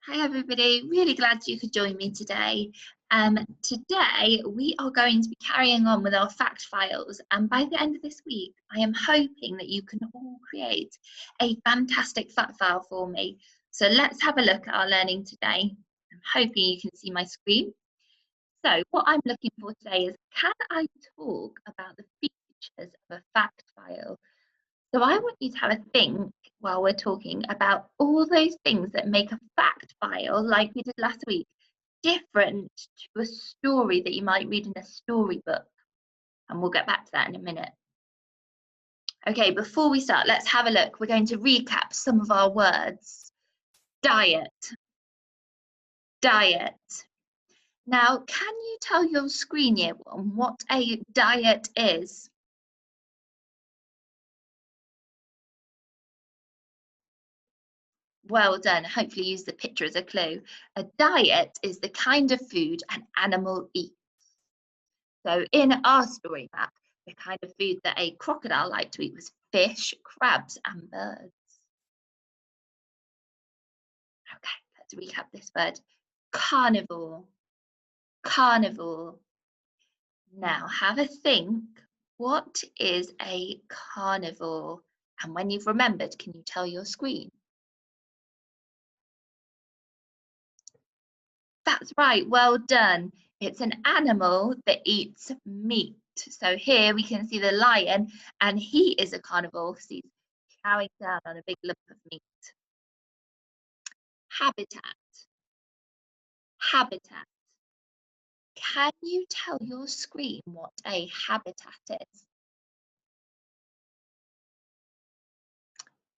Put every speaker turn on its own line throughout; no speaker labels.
Hi everybody, really glad you could join me today. Today we are going to be carrying on with our fact files, and by the end of this week I am hoping that you can all create a fantastic fact file for me. So let's have a look at our learning today. I'm hoping you can see my screen. So what I'm looking for today is, can I talk about the features of a fact file? So I want you to have a think while we're talking about all those things that make a fact file, like we did last week, different to a story that you might read in a storybook. And we'll get back to that in a minute. Okay, before we start, let's have a look. We're going to recap some of our words. Diet. Diet. Now, can you tell your screen, year one, what a diet is? Well done. Hopefully use the picture as a clue. A diet is the kind of food an animal eats. So in our story map, the kind of food that a crocodile liked to eat was fish, crabs, and birds. Okay, let's recap this word. Carnivore. Carnivore. Now have a think. What is a carnivore? And when you've remembered, can you tell your screen? That's right, well done. It's an animal that eats meat. So here we can see the lion, and he is a carnivore because he's chowing down on a big lump of meat. Habitat. Habitat. Can you tell your screen what a habitat is?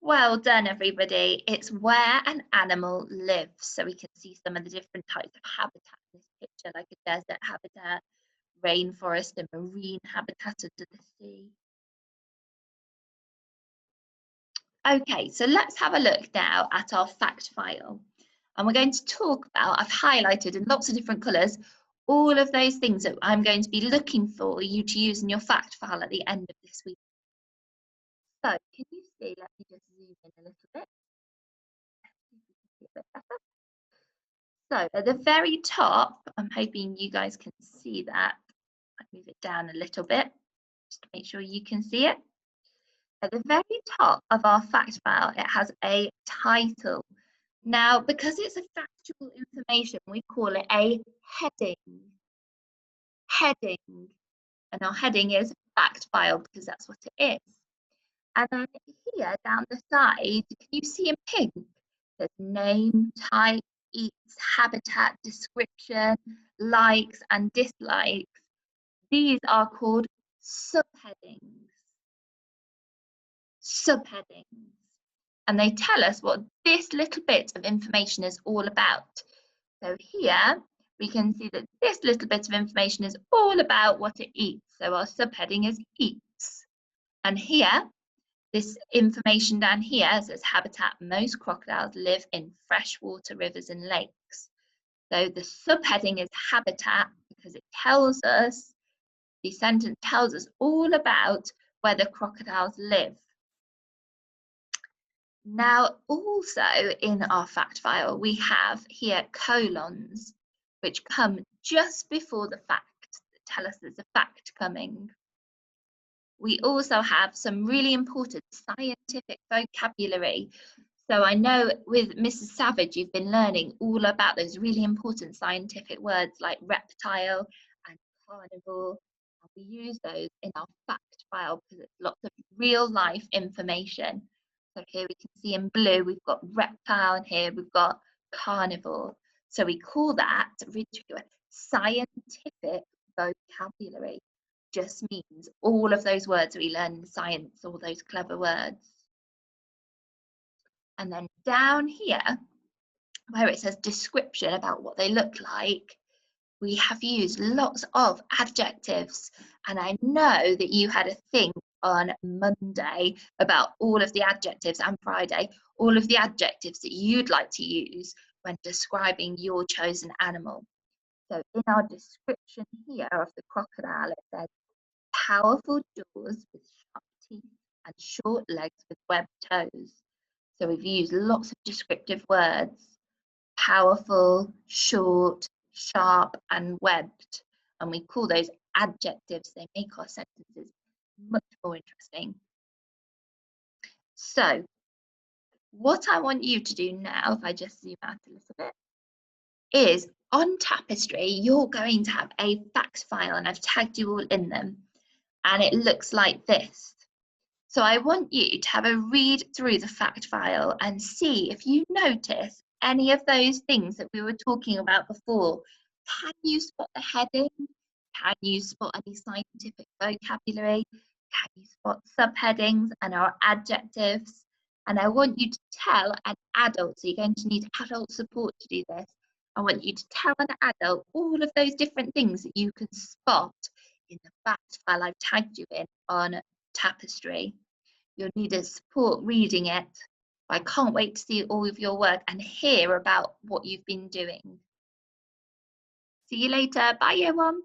Well done, everybody. It's where an animal lives. So we can see some of the different types of habitat in this picture, like a desert habitat, rainforest, and marine habitat under the sea. Okay, so let's have a look now at our fact file. And we're going to talk about, I've highlighted in lots of different colours, all of those things that I'm going to be looking for you to use in your fact file at the end of this week. So can you see, let me just zoom in a little bit. So at the very top, I'm hoping you guys can see that. I'll move it down a little bit, just to make sure you can see it. At the very top of our fact file, it has a title. Now, because it's a factual information, we call it a heading. Heading. And our heading is fact file because that's what it is. And then here down the side, can you see in pink? There's name, type, eats, habitat, description, likes and dislikes. These are called subheadings. Subheadings. And they tell us what this little bit of information is all about. So here we can see that this little bit of information is all about what it eats. So our subheading is eats. And here, this information down here says habitat. Most crocodiles live in freshwater rivers and lakes. So the subheading is habitat because it tells us, the sentence tells us all about where the crocodiles live. Now, also in our fact file, we have here colons, which come just before the fact, that tell us there's a fact coming. We also have some really important scientific vocabulary. So I know with Mrs. Savage, you've been learning all about those really important scientific words like reptile and carnivore. And we use those in our fact file because it's lots of real life information. So here we can see in blue, we've got reptile, and here we've got carnivore. So we call that scientific vocabulary. Just means all of those words we learn in science, all those clever words. And then down here, where it says description about what they look like, we have used lots of adjectives. And I know that you had a think on Monday about all of the adjectives, and Friday, all of the adjectives that you'd like to use when describing your chosen animal. So in our description here of the crocodile, it says powerful jaws with sharp teeth and short legs with webbed toes. So we've used lots of descriptive words. powerful, short, sharp, and webbed. And we call those adjectives. They make our sentences much more interesting. So what I want you to do now, if I just zoom out a little bit, is on Tapestry, you're going to have a facts file, and I've tagged you all in them. And it looks like this. So I want you to have a read through the fact file and see if you notice any of those things that we were talking about before. Can you spot the heading? Can you spot any scientific vocabulary? Can you spot subheadings and our adjectives? And I want you to tell an adult, so you're going to need adult support to do this. I want you to tell an adult all of those different things that you can spot in the fact file I've tagged you in on Tapestry. You'll need a support reading it. I can't wait to see all of your work and hear about what you've been doing. See you later. Bye, year one.